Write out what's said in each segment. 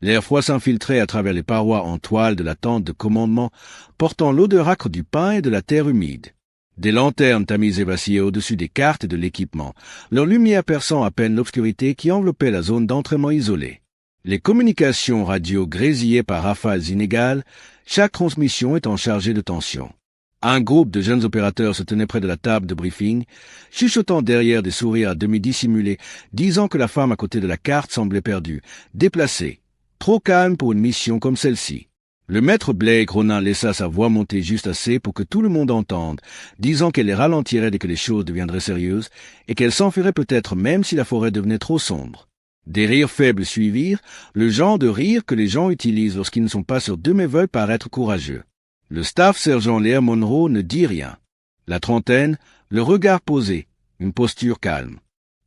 L'air froid s'infiltrait à travers les parois en toile de la tente de commandement, portant l'odeur âcre du pain et de la terre humide. Des lanternes tamisées vacillaient au-dessus des cartes et de l'équipement, leur lumière perçant à peine l'obscurité qui enveloppait la zone d'entraînement isolée. Les communications radio grésillaient par rafales inégales, chaque transmission étant chargée de tension. Un groupe de jeunes opérateurs se tenait près de la table de briefing, chuchotant derrière des sourires à demi dissimulés, disant que la femme à côté de la carte semblait perdue, déplacée, trop calme pour une mission comme celle-ci. Le maître Blake Ronin laissa sa voix monter juste assez pour que tout le monde entende, disant qu'elle les ralentirait dès que les choses deviendraient sérieuses, et qu'elle s'enfuirait peut-être même si la forêt devenait trop sombre. Des rires faibles suivirent, le genre de rire que les gens utilisent lorsqu'ils ne sont pas sûrs d'eux mais veulent paraître courageux. Le staff sergent Léa Monroe ne dit rien. La trentaine, le regard posé, une posture calme.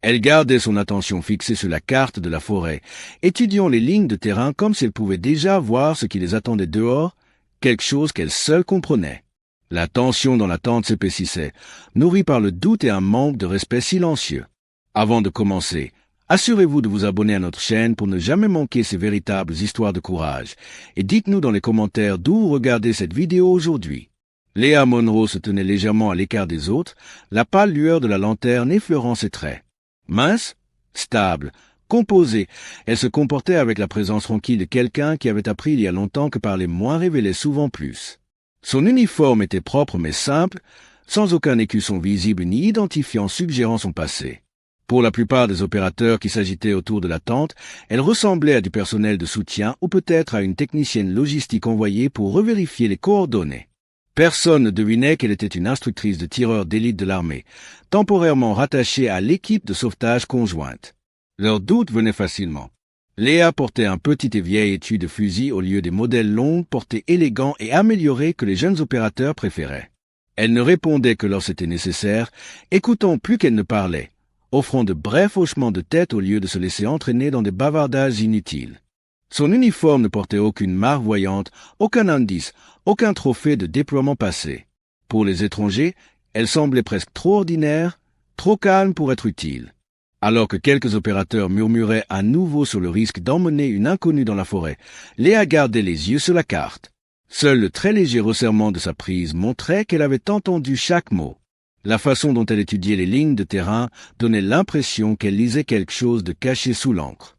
Elle gardait son attention fixée sur la carte de la forêt, étudiant les lignes de terrain comme si elle pouvait déjà voir ce qui les attendait dehors, quelque chose qu'elle seule comprenait. La tension dans la tente s'épaississait, nourrie par le doute et un manque de respect silencieux. Avant de commencer, assurez-vous de vous abonner à notre chaîne pour ne jamais manquer ces véritables histoires de courage, et dites-nous dans les commentaires d'où vous regardez cette vidéo aujourd'hui. Léa Monroe se tenait légèrement à l'écart des autres, la pâle lueur de la lanterne effleurant ses traits. Mince, stable, composée, elle se comportait avec la présence tranquille de quelqu'un qui avait appris il y a longtemps que parler moins révélait souvent plus. Son uniforme était propre mais simple, sans aucun écusson visible ni identifiant suggérant son passé. Pour la plupart des opérateurs qui s'agitaient autour de la tente, elle ressemblait à du personnel de soutien ou peut-être à une technicienne logistique envoyée pour revérifier les coordonnées. Personne ne devinait qu'elle était une instructrice de tireurs d'élite de l'armée, temporairement rattachée à l'équipe de sauvetage conjointe. Leurs doutes venaient facilement. Léa portait un petit et vieil étui de fusil au lieu des modèles longs, portés élégants et améliorés que les jeunes opérateurs préféraient. Elle ne répondait que lorsque nécessaire, écoutant plus qu'elle ne parlait, offrant de brefs hochements de tête au lieu de se laisser entraîner dans des bavardages inutiles. Son uniforme ne portait aucune marque voyante, aucun indice, aucun trophée de déploiement passé. Pour les étrangers, elle semblait presque trop ordinaire, trop calme pour être utile. Alors que quelques opérateurs murmuraient à nouveau sur le risque d'emmener une inconnue dans la forêt, Léa gardait les yeux sur la carte. Seul le très léger resserrement de sa prise montrait qu'elle avait entendu chaque mot. La façon dont elle étudiait les lignes de terrain donnait l'impression qu'elle lisait quelque chose de caché sous l'encre.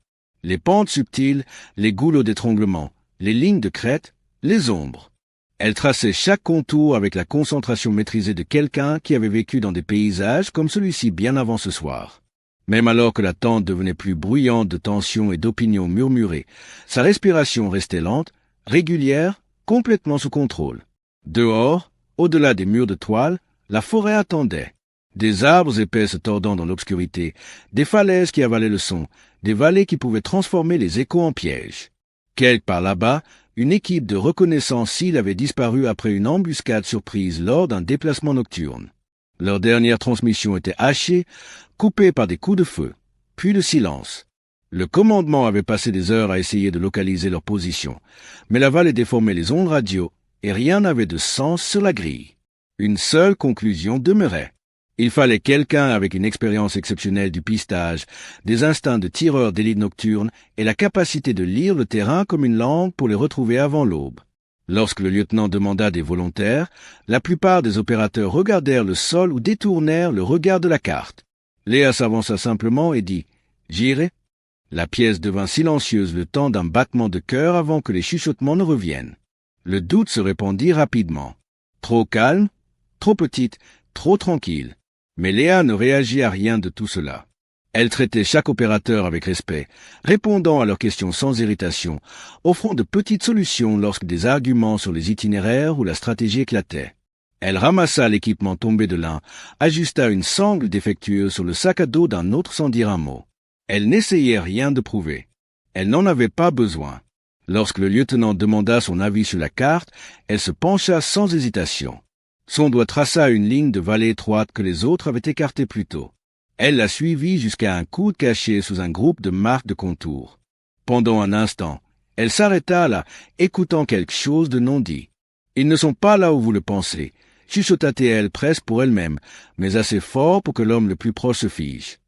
Les pentes subtiles, les goulots d'étranglement, les lignes de crête, les ombres. Elle traçait chaque contour avec la concentration maîtrisée de quelqu'un qui avait vécu dans des paysages comme celui-ci bien avant ce soir. Même alors que la tente devenait plus bruyante de tensions et d'opinions murmurées, sa respiration restait lente, régulière, complètement sous contrôle. Dehors, au-delà des murs de toile, la forêt attendait. Des arbres épais se tordant dans l'obscurité, des falaises qui avalaient le son, des vallées qui pouvaient transformer les échos en pièges. Quelque part là-bas, une équipe de reconnaissance SEAL avait disparu après une embuscade surprise lors d'un déplacement nocturne. Leur dernière transmission était hachée, coupée par des coups de feu, puis le silence. Le commandement avait passé des heures à essayer de localiser leur position, mais la vallée déformait les ondes radio et rien n'avait de sens sur la grille. Une seule conclusion demeurait. Il fallait quelqu'un avec une expérience exceptionnelle du pistage, des instincts de tireur d'élite nocturne et la capacité de lire le terrain comme une langue pour les retrouver avant l'aube. Lorsque le lieutenant demanda des volontaires, la plupart des opérateurs regardèrent le sol ou détournèrent le regard de la carte. Léa s'avança simplement et dit « J'irai ». La pièce devint silencieuse le temps d'un battement de cœur avant que les chuchotements ne reviennent. Le doute se répandit rapidement. Trop calme, trop petite, trop tranquille. Mais Léa ne réagit à rien de tout cela. Elle traitait chaque opérateur avec respect, répondant à leurs questions sans irritation, offrant de petites solutions lorsque des arguments sur les itinéraires ou la stratégie éclataient. Elle ramassa l'équipement tombé de l'un, ajusta une sangle défectueuse sur le sac à dos d'un autre sans dire un mot. Elle n'essayait rien de prouver. Elle n'en avait pas besoin. Lorsque le lieutenant demanda son avis sur la carte, elle se pencha sans hésitation. Son doigt traça une ligne de vallée étroite que les autres avaient écartée plus tôt. Elle la suivit jusqu'à un coude caché sous un groupe de marques de contour. Pendant un instant, elle s'arrêta là, écoutant quelque chose de non dit. « Ils ne sont pas là où vous le pensez », chuchota-t-elle presque pour elle-même, mais assez fort pour que l'homme le plus proche se fige.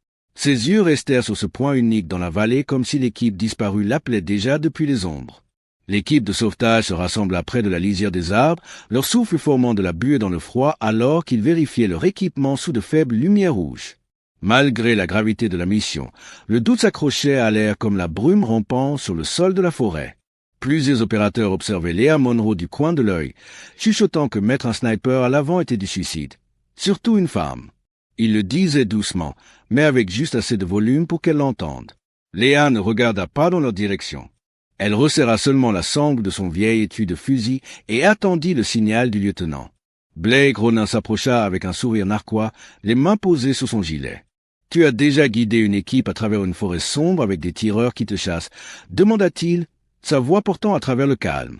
Ses yeux restèrent sur ce point unique dans la vallée comme si l'équipe disparue l'appelait déjà depuis les ombres. L'équipe de sauvetage se rassembla près de la lisière des arbres, leur souffle formant de la buée dans le froid alors qu'ils vérifiaient leur équipement sous de faibles lumières rouges. Malgré la gravité de la mission, le doute s'accrochait à l'air comme la brume rampant sur le sol de la forêt. Plusieurs opérateurs observaient Léa Monroe du coin de l'œil, chuchotant que mettre un sniper à l'avant était du suicide. Surtout une femme. Ils le disaient doucement, mais avec juste assez de volume pour qu'elle l'entende. Léa ne regarda pas dans leur direction. Elle resserra seulement la sangle de son vieil étui de fusil et attendit le signal du lieutenant. Blake Ronin s'approcha avec un sourire narquois, les mains posées sur son gilet. « Tu as déjà guidé une équipe à travers une forêt sombre avec des tireurs qui te chassent ?» demanda-t-il, sa voix portant à travers le calme.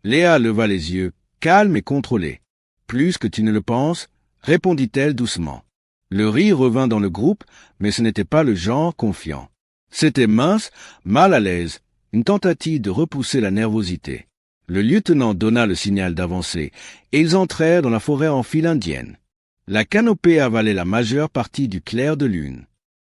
Léa leva les yeux, calme et contrôlée. « Plus que tu ne le penses ?» répondit-elle doucement. Le rire revint dans le groupe, mais ce n'était pas le genre confiant. C'était mince, mal à l'aise, une tentative de repousser la nervosité. Le lieutenant donna le signal d'avancer, et ils entrèrent dans la forêt en file indienne. La canopée avalait la majeure partie du clair de lune.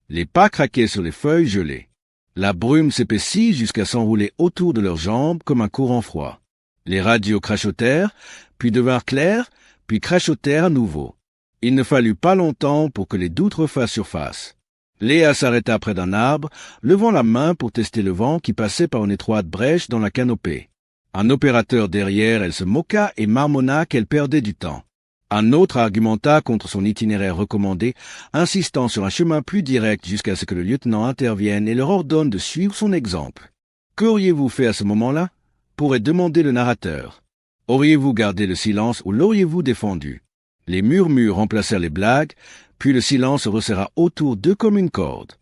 Les pas craquaient sur les feuilles gelées. La brume s'épaissit jusqu'à s'enrouler autour de leurs jambes comme un courant froid. Les radios crachotèrent, puis devinrent clairs, puis crachotèrent à nouveau. Il ne fallut pas longtemps pour que les doutes refassent surface. Léa s'arrêta près d'un arbre, levant la main pour tester le vent qui passait par une étroite brèche dans la canopée. Un opérateur derrière, elle se moqua et marmonna qu'elle perdait du temps. Un autre argumenta contre son itinéraire recommandé, insistant sur un chemin plus direct jusqu'à ce que le lieutenant intervienne et leur ordonne de suivre son exemple. « Qu'auriez-vous fait à ce moment-là » pourrait demander le narrateur. Auriez-vous gardé le silence ou l'auriez-vous défendu? Les murmures remplacèrent les blagues, puis le silence se resserra autour d'eux comme une corde.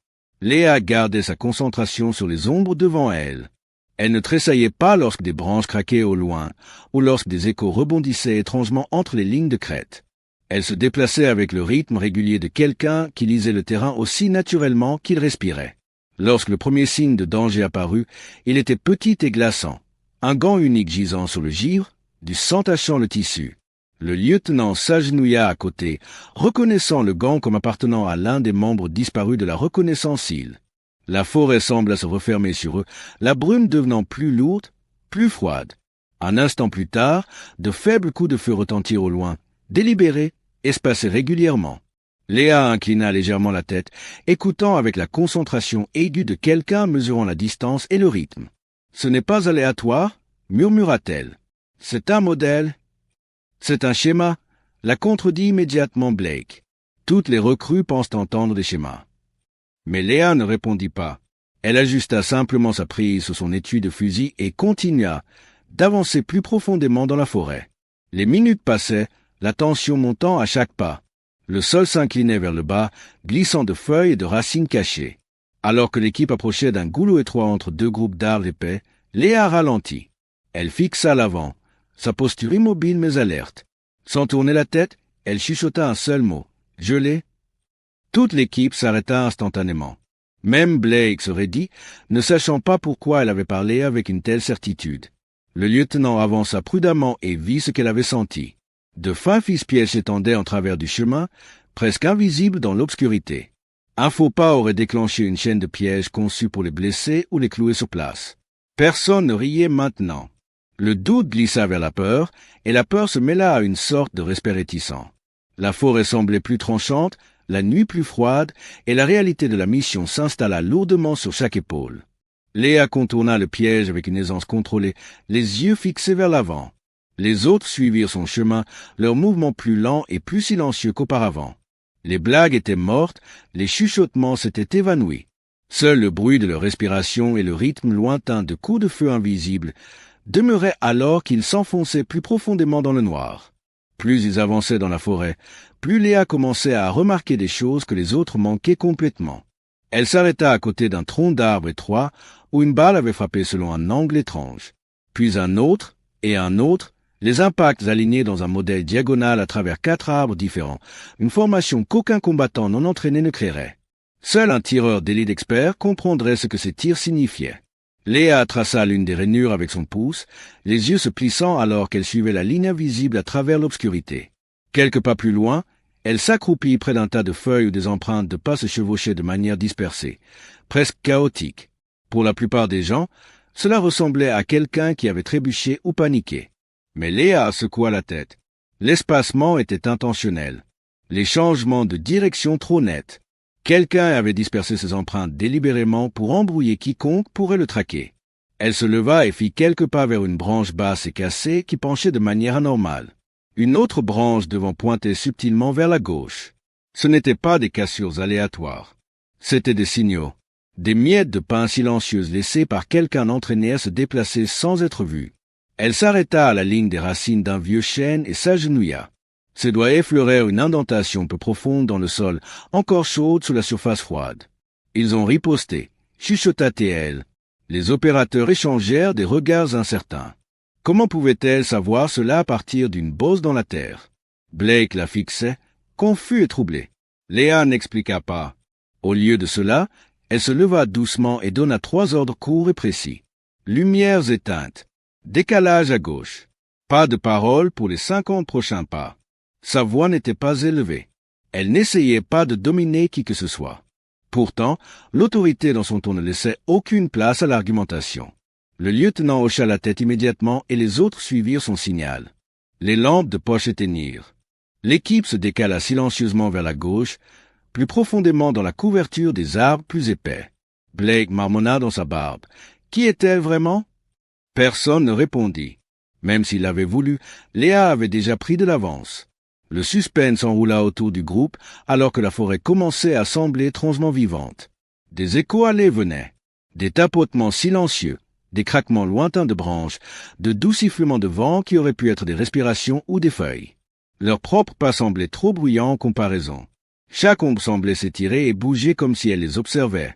Léa gardait sa concentration sur les ombres devant elle. Elle ne tressaillait pas lorsque des branches craquaient au loin, ou lorsque des échos rebondissaient étrangement entre les lignes de crête. Elle se déplaçait avec le rythme régulier de quelqu'un qui lisait le terrain aussi naturellement qu'il respirait. Lorsque le premier signe de danger apparut, il était petit et glaçant, un gant unique gisant sur le givre, du sang tachant le tissu. Le lieutenant s'agenouilla à côté, reconnaissant le gant comme appartenant à l'un des membres disparus de la reconnaissance île. La forêt sembla se refermer sur eux, la brume devenant plus lourde, plus froide. Un instant plus tard, de faibles coups de feu retentirent au loin, délibérés, espacés régulièrement. Léa inclina légèrement la tête, écoutant avec la concentration aiguë de quelqu'un mesurant la distance et le rythme. « Ce n'est pas aléatoire » murmura-t-elle. « C'est un modèle. C'est un schéma » la contredit immédiatement Blake. Toutes les recrues pensent entendre des schémas. Mais Léa ne répondit pas. Elle ajusta simplement sa prise sur son étui de fusil et continua d'avancer plus profondément dans la forêt. Les minutes passaient, la tension montant à chaque pas. Le sol s'inclinait vers le bas, glissant de feuilles et de racines cachées. Alors que l'équipe approchait d'un goulot étroit entre deux groupes d'arbres épais, Léa ralentit. Elle fixa l'avant, sa posture immobile mais alerte. Sans tourner la tête, elle chuchota un seul mot. « Gelé ?» Toute l'équipe s'arrêta instantanément. Même Blake se raidit, ne sachant pas pourquoi elle avait parlé avec une telle certitude. Le lieutenant avança prudemment et vit ce qu'elle avait senti. De fins fils-pièges s'étendaient en travers du chemin, presque invisibles dans l'obscurité. Un faux pas aurait déclenché une chaîne de pièges conçus pour les blesser ou les clouer sur place. Personne ne riait maintenant. Le doute glissa vers la peur, et la peur se mêla à une sorte de respect réticent. La forêt semblait plus tranchante, la nuit plus froide, et la réalité de la mission s'installa lourdement sur chaque épaule. Léa contourna le piège avec une aisance contrôlée, les yeux fixés vers l'avant. Les autres suivirent son chemin, leurs mouvements plus lents et plus silencieux qu'auparavant. Les blagues étaient mortes, les chuchotements s'étaient évanouis. Seul le bruit de leur respiration et le rythme lointain de coups de feu invisibles demeuraient alors qu'ils s'enfonçaient plus profondément dans le noir. Plus ils avançaient dans la forêt, plus Léa commençait à remarquer des choses que les autres manquaient complètement. Elle s'arrêta à côté d'un tronc d'arbre étroit où une balle avait frappé selon un angle étrange. Puis un autre, et un autre, les impacts alignés dans un modèle diagonal à travers 4 arbres différents, une formation qu'aucun combattant non entraîné ne créerait. Seul un tireur d'élite expert comprendrait ce que ces tirs signifiaient. Léa traça l'une des rainures avec son pouce, les yeux se plissant alors qu'elle suivait la ligne invisible à travers l'obscurité. Quelques pas plus loin, Elle s'accroupit près d'un tas de feuilles où des empreintes de pas se chevauchaient de manière dispersée, presque chaotique. Pour la plupart des gens, cela ressemblait à quelqu'un qui avait trébuché ou paniqué. Mais Léa secoua la tête. L'espacement était intentionnel. Les changements de direction trop nets. Quelqu'un avait dispersé ses empreintes délibérément pour embrouiller quiconque pourrait le traquer. Elle se leva et fit quelques pas vers une branche basse et cassée qui penchait de manière anormale. Une autre branche devant pointait subtilement vers la gauche. Ce n'étaient pas des cassures aléatoires. C'étaient des signaux. Des miettes de pain silencieuses laissées par quelqu'un entraîné à se déplacer sans être vu. Elle s'arrêta à la ligne des racines d'un vieux chêne et s'agenouilla. Ses doigts effleurèrent une indentation peu profonde dans le sol, encore chaude sous la surface froide. Ils ont riposté, chuchota-t-elle. Les opérateurs échangèrent des regards incertains. Comment pouvait-elle savoir cela à partir d'une bosse dans la terre? Blake la fixait, confus et troublé. Léa n'expliqua pas. Au lieu de cela, elle se leva doucement et donna 3 ordres courts et précis. Lumières éteintes. Décalage à gauche. Pas de parole pour les 50 prochains pas. Sa voix n'était pas élevée. Elle n'essayait pas de dominer qui que ce soit. Pourtant, l'autorité dans son ton ne laissait aucune place à l'argumentation. Le lieutenant hocha la tête immédiatement et les autres suivirent son signal. Les lampes de poche éteignirent. L'équipe se décala silencieusement vers la gauche, plus profondément dans la couverture des arbres plus épais. Blake marmonna dans sa barbe. Qui est-elle vraiment? Personne ne répondit. Même s'il l'avait voulu, Léa avait déjà pris de l'avance. Le suspense s'enroula autour du groupe alors que la forêt commençait à sembler étrangement vivante. Des échos allaient et venaient, des tapotements silencieux, des craquements lointains de branches, de doux sifflements de vent qui auraient pu être des respirations ou des feuilles. Leurs propres pas semblaient trop bruyants en comparaison. Chaque ombre semblait s'étirer et bouger comme si elle les observait.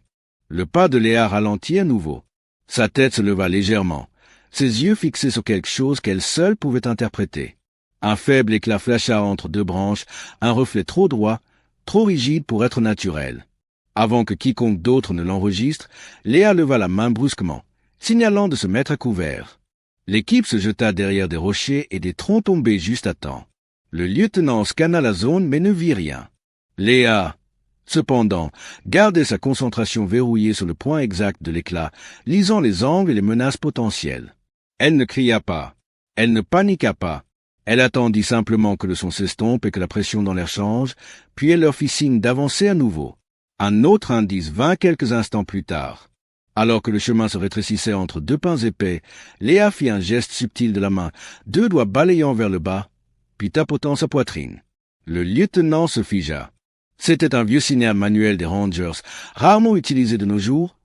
Le pas de Léa ralentit à nouveau. Sa tête se leva légèrement, ses yeux fixés sur quelque chose qu'elle seule pouvait interpréter. Un faible éclat flasha entre 2 branches, un reflet trop droit, trop rigide pour être naturel. Avant que quiconque d'autre ne l'enregistre, Léa leva la main brusquement, signalant de se mettre à couvert. L'équipe se jeta derrière des rochers et des troncs tombés juste à temps. Le lieutenant scanna la zone mais ne vit rien. Léa, cependant, gardait sa concentration verrouillée sur le point exact de l'éclat, lisant les angles et les menaces potentielles. Elle ne cria pas. Elle ne paniqua pas. Elle attendit simplement que le son s'estompe et que la pression dans l'air change, puis elle leur fit signe d'avancer à nouveau. Un autre indice vint quelques instants plus tard. Alors que le chemin se rétrécissait entre 2 pins épais, Léa fit un geste subtil de la main, 2 doigts balayant vers le bas, puis tapotant sa poitrine. Le lieutenant se figea. C'était un vieux signal manuel des Rangers, rarement utilisé de nos jours,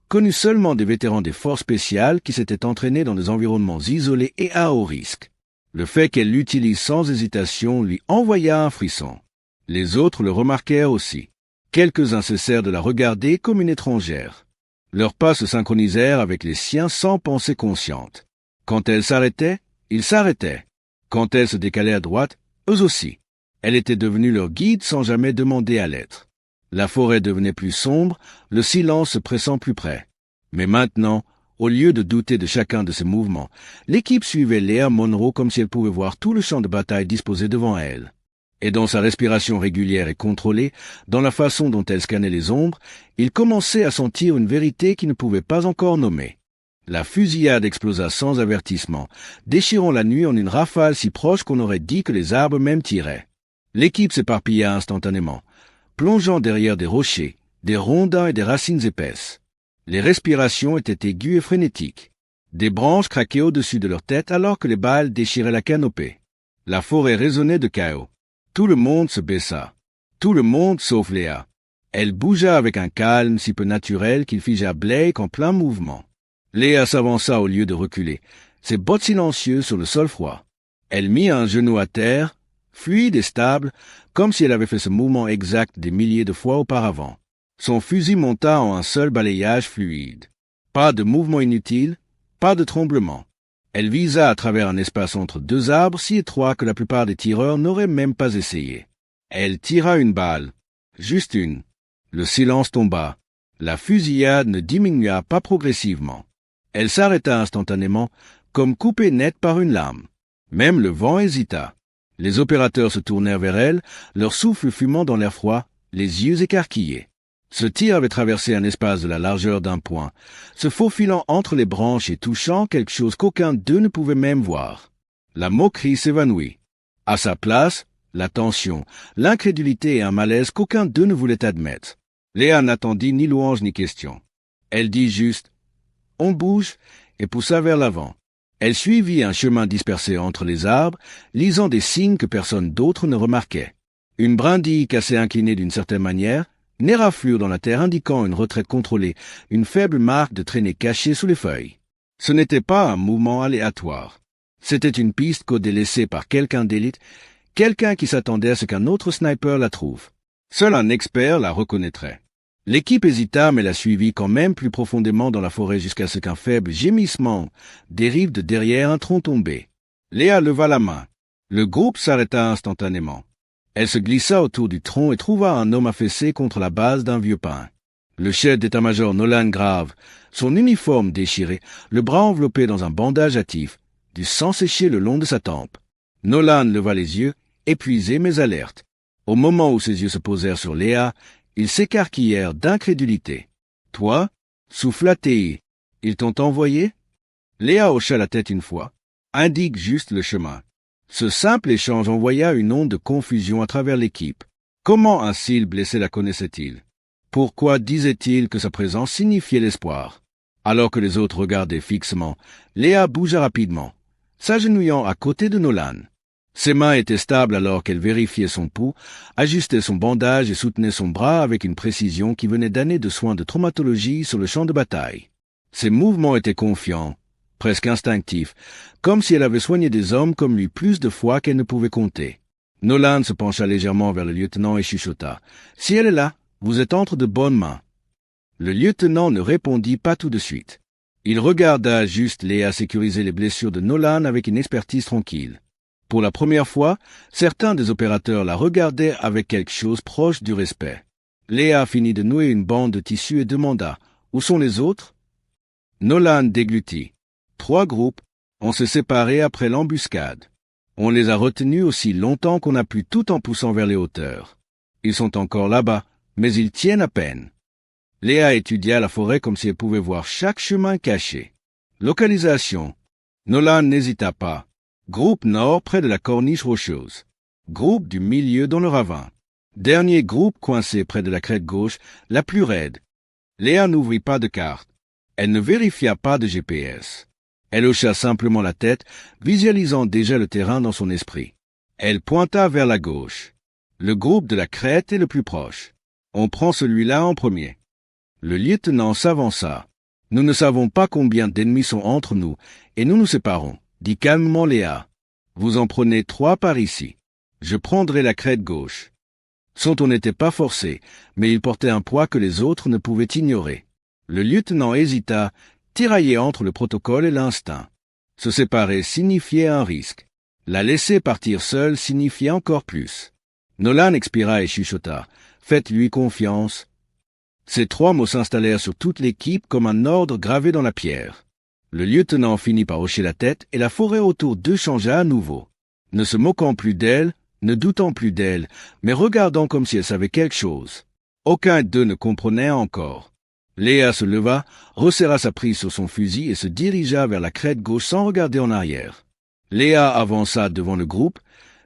connu seulement des vétérans des forces spéciales qui s'étaient entraînés dans des environnements isolés et à haut risque. Le fait qu'elle l'utilise sans hésitation lui envoya un frisson. Les autres le remarquèrent aussi. Quelques-uns cessèrent de la regarder comme une étrangère. Leurs pas se synchronisèrent avec les siens sans pensée consciente. Quand elle s'arrêtait, ils s'arrêtaient. Quand elle se décalait à droite, eux aussi. Elle était devenue leur guide sans jamais demander à l'être. La forêt devenait plus sombre, le silence se pressant plus près. Mais maintenant, au lieu de douter de chacun de ses mouvements, l'équipe suivait Léa Monroe comme si elle pouvait voir tout le champ de bataille disposé devant elle. Et dans sa respiration régulière et contrôlée, dans la façon dont elle scannait les ombres, il commençait à sentir une vérité qu'il ne pouvait pas encore nommer. La fusillade explosa sans avertissement, déchirant la nuit en une rafale si proche qu'on aurait dit que les arbres même tiraient. L'équipe s'éparpilla instantanément, plongeant derrière des rochers, des rondins et des racines épaisses. Les respirations étaient aiguës et frénétiques. Des branches craquaient au-dessus de leur tête alors que les balles déchiraient la canopée. La forêt résonnait de chaos. Tout le monde se baissa. Tout le monde sauf Léa. Elle bougea avec un calme si peu naturel qu'il figea Blake en plein mouvement. Léa s'avança au lieu de reculer, ses bottes silencieuses sur le sol froid. Elle mit un genou à terre, fluide et stable, comme si elle avait fait ce mouvement exact des milliers de fois auparavant. Son fusil monta en un seul balayage fluide. Pas de mouvement inutile, pas de tremblement. Elle visa à travers un espace entre 2 arbres si étroit que la plupart des tireurs n'auraient même pas essayé. Elle tira une balle. Juste une. Le silence tomba. La fusillade ne diminua pas progressivement. Elle s'arrêta instantanément, comme coupée net par une lame. Même le vent hésita. Les opérateurs se tournèrent vers elle, leur souffle fumant dans l'air froid, les yeux écarquillés. Ce tir avait traversé un espace de la largeur d'un poing, se faufilant entre les branches et touchant quelque chose qu'aucun d'eux ne pouvait même voir. La moquerie s'évanouit. À sa place, la tension, l'incrédulité et un malaise qu'aucun d'eux ne voulait admettre. Léa n'attendit ni louange ni question. Elle dit juste « On bouge » et poussa vers l'avant. Elle suivit un chemin dispersé entre les arbres, lisant des signes que personne d'autre ne remarquait. Une brindille cassée inclinée d'une certaine manière, une éraflure dans la terre indiquant une retraite contrôlée, une faible marque de traînée cachée sous les feuilles. Ce n'était pas un mouvement aléatoire. C'était une piste codée laissée par quelqu'un d'élite, quelqu'un qui s'attendait à ce qu'un autre sniper la trouve. Seul un expert la reconnaîtrait. L'équipe hésita mais la suivit quand même plus profondément dans la forêt jusqu'à ce qu'un faible gémissement dérive de derrière un tronc tombé. Léa leva la main. Le groupe s'arrêta instantanément. Elle se glissa autour du tronc et trouva un homme affaissé contre la base d'un vieux pin. Le chef d'état-major Nolan Grave, son uniforme déchiré, le bras enveloppé dans un bandage hâtif, du sang séché le long de sa tempe. Nolan leva les yeux, épuisé mais alerte. Au moment où ses yeux se posèrent sur Léa, ils s'écarquillèrent d'incrédulité. « Toi, souffla Tei, ils t'ont envoyé ?» Léa hocha la tête une fois. « Indique juste le chemin. » Ce simple échange envoya une onde de confusion à travers l'équipe. Comment un Sil blessé la connaissait-il? Pourquoi disait-il que sa présence signifiait l'espoir? Alors que les autres regardaient fixement, Léa bougea rapidement, s'agenouillant à côté de Nolan. Ses mains étaient stables alors qu'elle vérifiait son pouls, ajustait son bandage et soutenait son bras avec une précision qui venait d'années de soins de traumatologie sur le champ de bataille. Ses mouvements étaient confiants, presque instinctifs, comme si elle avait soigné des hommes comme lui plus de fois qu'elle ne pouvait compter. Nolan se pencha légèrement vers le lieutenant et chuchota. « Si elle est là, vous êtes entre de bonnes mains. » Le lieutenant ne répondit pas tout de suite. Il regarda juste Léa sécuriser les blessures de Nolan avec une expertise tranquille. Pour la première fois, certains des opérateurs la regardaient avec quelque chose proche du respect. Léa finit de nouer une bande de tissu et demanda « Où sont les autres ?» Nolan déglutit. 3 groupes, on s'est séparés après l'embuscade. On les a retenus aussi longtemps qu'on a pu tout en poussant vers les hauteurs. Ils sont encore là-bas, mais ils tiennent à peine. Léa étudia la forêt comme si elle pouvait voir chaque chemin caché. Localisation. Nolan n'hésita pas. Groupe nord près de la corniche rocheuse. Groupe du milieu dans le ravin. Dernier groupe coincé près de la crête gauche, la plus raide. Léa n'ouvrit pas de carte. Elle ne vérifia pas de GPS. Elle hocha simplement la tête, visualisant déjà le terrain dans son esprit. Elle pointa vers la gauche. Le groupe de la crête est le plus proche. On prend celui-là en premier. Le lieutenant s'avança. « Nous ne savons pas combien d'ennemis sont entre nous, et nous nous séparons, » dit calmement Léa. « Vous en prenez 3 par ici. Je prendrai la crête gauche. » Son ton n'était pas forcé, mais il portait un poids que les autres ne pouvaient ignorer. Le lieutenant hésita, tiraillé entre le protocole et l'instinct. Se séparer signifiait un risque. La laisser partir seule signifiait encore plus. Nolan expira et chuchota. « Faites-lui confiance. » Ces 3 mots s'installèrent sur toute l'équipe comme un ordre gravé dans la pierre. Le lieutenant finit par hocher la tête et la forêt autour d'eux changea à nouveau. Ne se moquant plus d'elle, ne doutant plus d'elle, mais regardant comme si elle savait quelque chose. Aucun d'eux ne comprenait encore. Léa se leva, resserra sa prise sur son fusil et se dirigea vers la crête gauche sans regarder en arrière. Léa avança devant le groupe,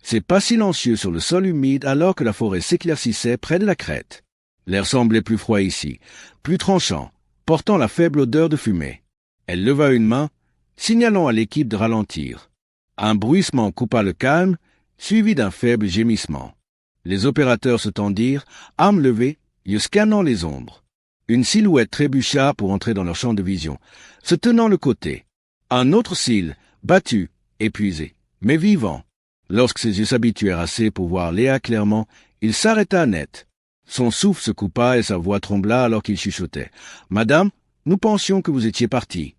ses pas silencieux sur le sol humide alors que la forêt s'éclaircissait près de la crête. L'air semblait plus froid ici, plus tranchant, portant la faible odeur de fumée. Elle leva une main, signalant à l'équipe de ralentir. Un bruissement coupa le calme, suivi d'un faible gémissement. Les opérateurs se tendirent, armes levées, yeux scannant les ombres. Une silhouette trébucha pour entrer dans leur champ de vision, se tenant le côté. Un autre Sil, battu, épuisé, mais vivant. Lorsque ses yeux s'habituèrent assez pour voir Léa clairement, il s'arrêta net. Son souffle se coupa et sa voix trembla alors qu'il chuchotait. « Madame, nous pensions que vous étiez partie. »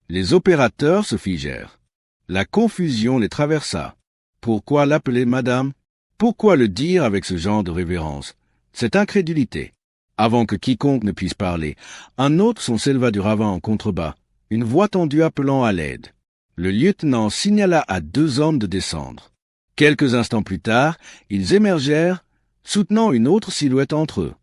Les opérateurs se figèrent. La confusion les traversa. Pourquoi l'appeler madame? Pourquoi le dire avec ce genre de révérence? Cette incrédulité. Avant que quiconque ne puisse parler, un autre son s'éleva du ravin en contrebas, une voix tendue appelant à l'aide. Le lieutenant signala à 2 hommes de descendre. Quelques instants plus tard, ils émergèrent, soutenant une autre silhouette entre eux.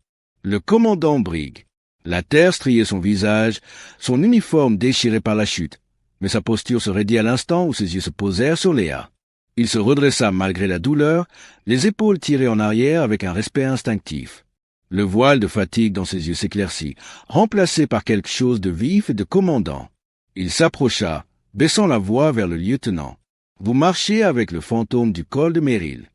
Le commandant Briggs. La terre striait son visage, son uniforme déchiré par la chute, mais sa posture se raidit à l'instant où ses yeux se posèrent sur Léa. Il se redressa malgré la douleur, les épaules tirées en arrière avec un respect instinctif. Le voile de fatigue dans ses yeux s'éclaircit, remplacé par quelque chose de vif et de commandant. Il s'approcha, baissant la voix vers le lieutenant. « Vous marchiez avec le fantôme du col de Merrill. »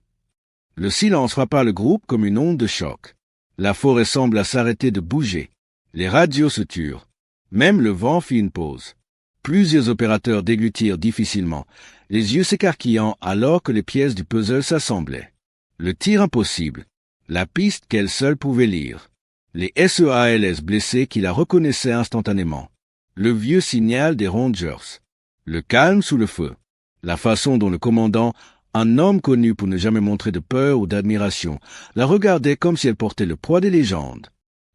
Le silence frappa le groupe comme une onde de choc. La forêt sembla s'arrêter de bouger. Les radios se turent. Même le vent fit une pause. Plusieurs opérateurs déglutirent difficilement, les yeux s'écarquillant alors que les pièces du puzzle s'assemblaient. Le tir impossible. La piste qu'elle seule pouvait lire. Les SEALS blessés qui la reconnaissaient instantanément. Le vieux signal des Rangers. Le calme sous le feu. La façon dont le commandant, un homme connu pour ne jamais montrer de peur ou d'admiration, la regardait comme si elle portait le poids des légendes.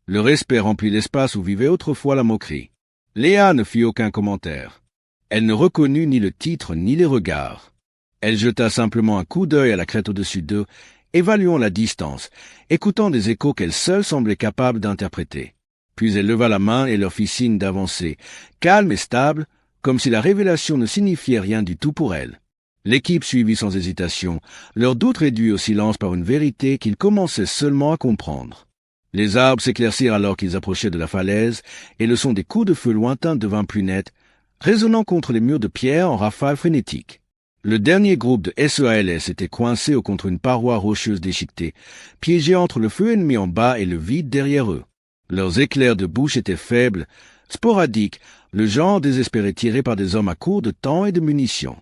Le respect remplit l'espace où vivait autrefois la moquerie. Léa ne fit aucun commentaire. Elle ne reconnut ni le titre ni les regards. Elle jeta simplement un coup d'œil à la crête au-dessus d'eux, évaluant la distance, écoutant des échos qu'elle seule semblait capable d'interpréter. Puis elle leva la main et leur fit signe d'avancer, calme et stable, comme si la révélation ne signifiait rien du tout pour elle. L'équipe suivit sans hésitation, leur doute réduit au silence par une vérité qu'ils commençaient seulement à comprendre. Les arbres s'éclaircirent alors qu'ils approchaient de la falaise, et le son des coups de feu lointains devint plus net, résonnant contre les murs de pierre en rafales frénétiques. Le dernier groupe de SEALS était coincé contre une paroi rocheuse déchiquetée, piégé entre le feu ennemi en bas et le vide derrière eux. Leurs éclairs de bouche étaient faibles, sporadiques, le genre désespéré tiré par des hommes à court de temps et de munitions.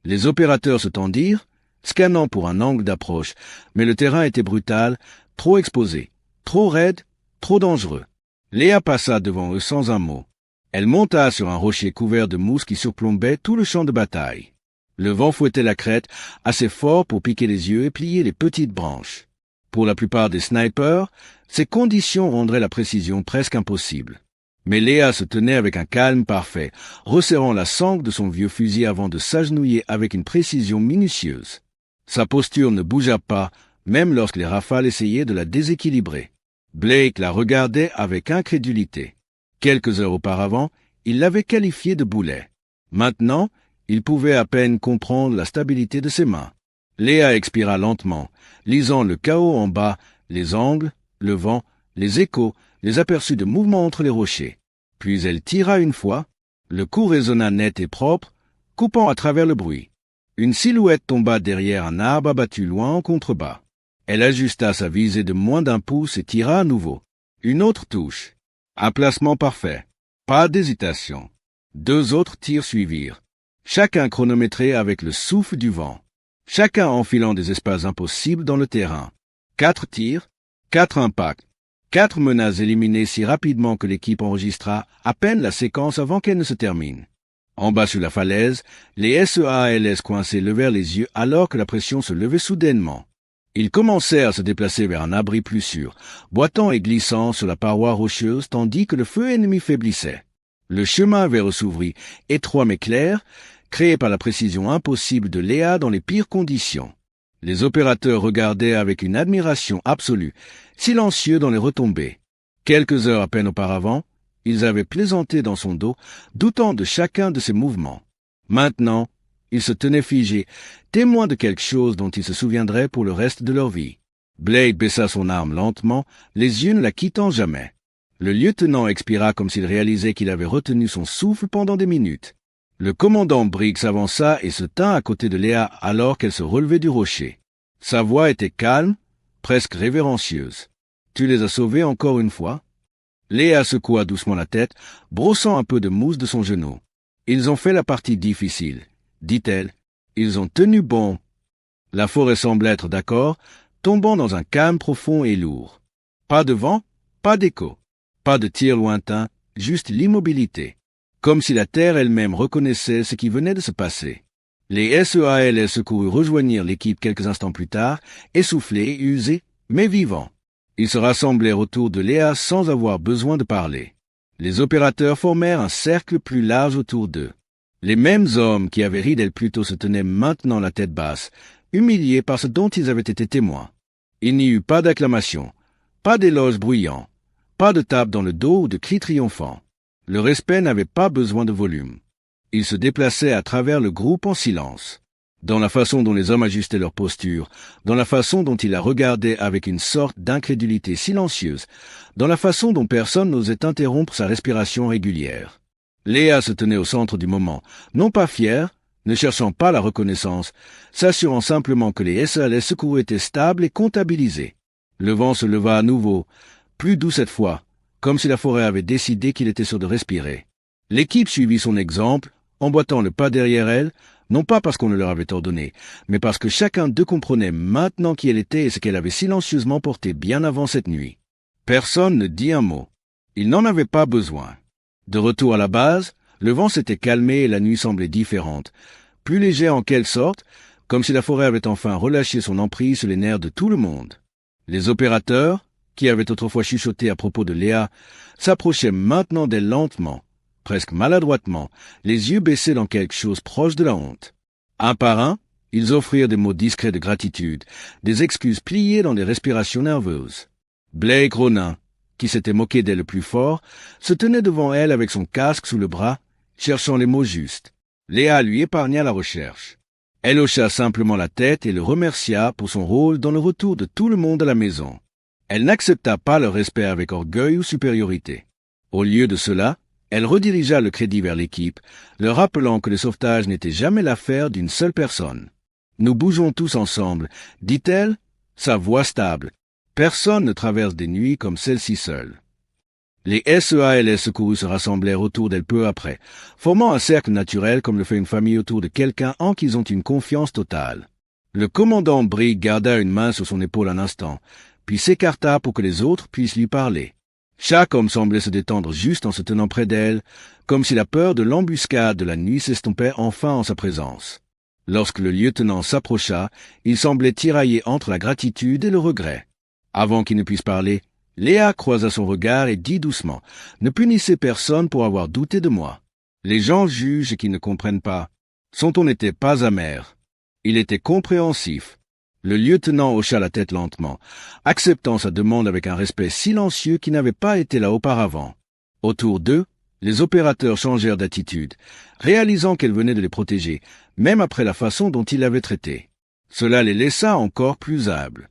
Les opérateurs se tendirent, scannant pour un angle d'approche, mais le terrain était brutal, trop exposé, trop raide, trop dangereux. Léa passa devant eux sans un mot. Elle monta sur un rocher couvert de mousse qui surplombait tout le champ de bataille. Le vent fouettait la crête, assez fort pour piquer les yeux et plier les petites branches. Pour la plupart des snipers, ces conditions rendraient la précision presque impossible. Mais Léa se tenait avec un calme parfait, resserrant la sangle de son vieux fusil avant de s'agenouiller avec une précision minutieuse. Sa posture ne bougea pas, même lorsque les rafales essayaient de la déséquilibrer. Blake la regardait avec incrédulité. Quelques heures auparavant, il l'avait qualifiée de boulet. Maintenant, il pouvait à peine comprendre la stabilité de ses mains. Léa expira lentement, lisant le chaos en bas, les angles, le vent, les échos, les aperçus de mouvements entre les rochers. Puis elle tira une fois, le coup résonna net et propre, coupant à travers le bruit. Une silhouette tomba derrière un arbre abattu loin en contrebas. Elle ajusta sa visée de moins d'un pouce et tira à nouveau. Une autre touche. Un placement parfait. Pas d'hésitation. 2 autres tirs suivirent. Chacun chronométré avec le souffle du vent. Chacun enfilant des espaces impossibles dans le terrain. 4 tirs, 4 impacts. 4 menaces éliminées si rapidement que l'équipe enregistra à peine la séquence avant qu'elle ne se termine. En bas sur la falaise, les SEALS coincés levèrent les yeux alors que la pression se levait soudainement. Ils commencèrent à se déplacer vers un abri plus sûr, boitant et glissant sur la paroi rocheuse tandis que le feu ennemi faiblissait. Le chemin vers eux s'ouvrit, étroit mais clair, créé par la précision impossible de Léa dans les pires conditions. Les opérateurs regardaient avec une admiration absolue, silencieux dans les retombées. Quelques heures à peine auparavant, ils avaient plaisanté dans son dos, doutant de chacun de ses mouvements. Maintenant, ils se tenaient figés, témoins de quelque chose dont ils se souviendraient pour le reste de leur vie. Blade baissa son arme lentement, les yeux ne la quittant jamais. Le lieutenant expira comme s'il réalisait qu'il avait retenu son souffle pendant des minutes. Le commandant Briggs s'avança et se tint à côté de Léa alors qu'elle se relevait du rocher. Sa voix était calme, presque révérencieuse. « Tu les as sauvés encore une fois ?» Léa secoua doucement la tête, brossant un peu de mousse de son genou. « Ils ont fait la partie difficile, » dit-elle. « Ils ont tenu bon. » La forêt semblait être d'accord, tombant dans un calme profond et lourd. Pas de vent, pas d'écho, pas de tir lointain, juste l'immobilité. Comme si la terre elle-même reconnaissait ce qui venait de se passer. Les SEALS secourus rejoignirent l'équipe quelques instants plus tard, essoufflés, usés, mais vivants. Ils se rassemblèrent autour de Léa sans avoir besoin de parler. Les opérateurs formèrent un cercle plus large autour d'eux. Les mêmes hommes qui avaient ri d'elle plus tôt se tenaient maintenant la tête basse, humiliés par ce dont ils avaient été témoins. Il n'y eut pas d'acclamation, pas d'éloges bruyants, pas de tape dans le dos ou de cris triomphants. Le respect n'avait pas besoin de volume. Il se déplaçait à travers le groupe en silence. Dans la façon dont les hommes ajustaient leur posture, dans la façon dont ils la regardaient avec une sorte d'incrédulité silencieuse, dans la façon dont personne n'osait interrompre sa respiration régulière. Léa se tenait au centre du moment, non pas fière, ne cherchant pas la reconnaissance, s'assurant simplement que les SEALS secourus étaient stables et comptabilisés. Le vent se leva à nouveau, plus doux cette fois, comme si la forêt avait décidé qu'il était sûr de respirer. L'équipe suivit son exemple, emboîtant le pas derrière elle, non pas parce qu'on ne leur avait ordonné, mais parce que chacun d'eux comprenait maintenant qui elle était et ce qu'elle avait silencieusement porté bien avant cette nuit. Personne ne dit un mot. Il n'en avait pas besoin. De retour à la base, le vent s'était calmé et la nuit semblait différente, plus légère en quelque sorte, comme si la forêt avait enfin relâché son emprise sur les nerfs de tout le monde. Les opérateurs, qui avaient autrefois chuchoté à propos de Léa, s'approchaient maintenant d'elle lentement, presque maladroitement, les yeux baissés dans quelque chose proche de la honte. Un par un, ils offrirent des mots discrets de gratitude, des excuses pliées dans des respirations nerveuses. Blake Ronin, qui s'était moqué d'elle le plus fort, se tenait devant elle avec son casque sous le bras, cherchant les mots justes. Léa lui épargna la recherche. Elle hocha simplement la tête et le remercia pour son rôle dans le retour de tout le monde à la maison. Elle n'accepta pas leur respect avec orgueil ou supériorité. Au lieu de cela, elle redirigea le crédit vers l'équipe, leur rappelant que le sauvetage n'était jamais l'affaire d'une seule personne. « Nous bougeons tous ensemble », dit-elle, sa voix stable. Personne ne traverse des nuits comme celle-ci seule. Les SEALS secourus se rassemblèrent autour d'elle peu après, formant un cercle naturel comme le fait une famille autour de quelqu'un en qui ils ont une confiance totale. Le commandant Briggs garda une main sur son épaule un instant, puis s'écarta pour que les autres puissent lui parler. Chaque homme semblait se détendre juste en se tenant près d'elle, comme si la peur de l'embuscade de la nuit s'estompait enfin en sa présence. Lorsque le lieutenant s'approcha, il semblait tiraillé entre la gratitude et le regret. Avant qu'il ne puisse parler, Léa croisa son regard et dit doucement « Ne punissez personne pour avoir douté de moi. Les gens jugent et qui ne comprennent pas. Son ton n'était pas amer. Il était compréhensif. » Le lieutenant hocha la tête lentement, acceptant sa demande avec un respect silencieux qui n'avait pas été là auparavant. Autour d'eux, les opérateurs changèrent d'attitude, réalisant qu'elle venait de les protéger, même après la façon dont ils l'avaient traitée. Cela les laissa encore plus humbles.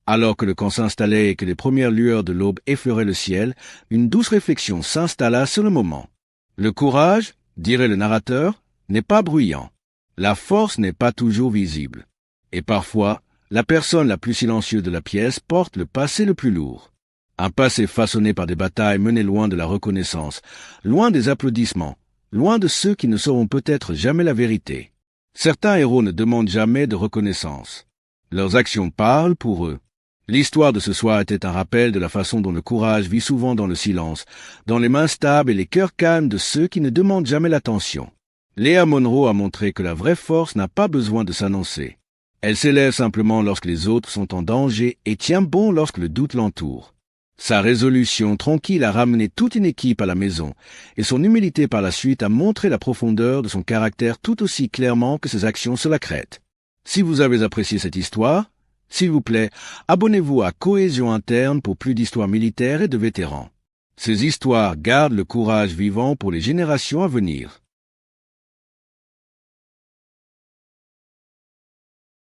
Alors que le camp s'installait et que les premières lueurs de l'aube effleuraient le ciel, une douce réflexion s'installa sur le moment. Le courage, dirait le narrateur, n'est pas bruyant. La force n'est pas toujours visible. Et parfois, la personne la plus silencieuse de la pièce porte le passé le plus lourd. Un passé façonné par des batailles menées loin de la reconnaissance, loin des applaudissements, loin de ceux qui ne sauront peut-être jamais la vérité. Certains héros ne demandent jamais de reconnaissance. Leurs actions parlent pour eux. L'histoire de ce soir était un rappel de la façon dont le courage vit souvent dans le silence, dans les mains stables et les cœurs calmes de ceux qui ne demandent jamais l'attention. Léa Monroe a montré que la vraie force n'a pas besoin de s'annoncer. Elle s'élève simplement lorsque les autres sont en danger et tient bon lorsque le doute l'entoure. Sa résolution tranquille a ramené toute une équipe à la maison, et son humilité par la suite a montré la profondeur de son caractère tout aussi clairement que ses actions sur la crête. Si vous avez apprécié cette histoire, s'il vous plaît, abonnez-vous à Cohésion Interne pour plus d'histoires militaires et de vétérans. Ces histoires gardent le courage vivant pour les générations à venir.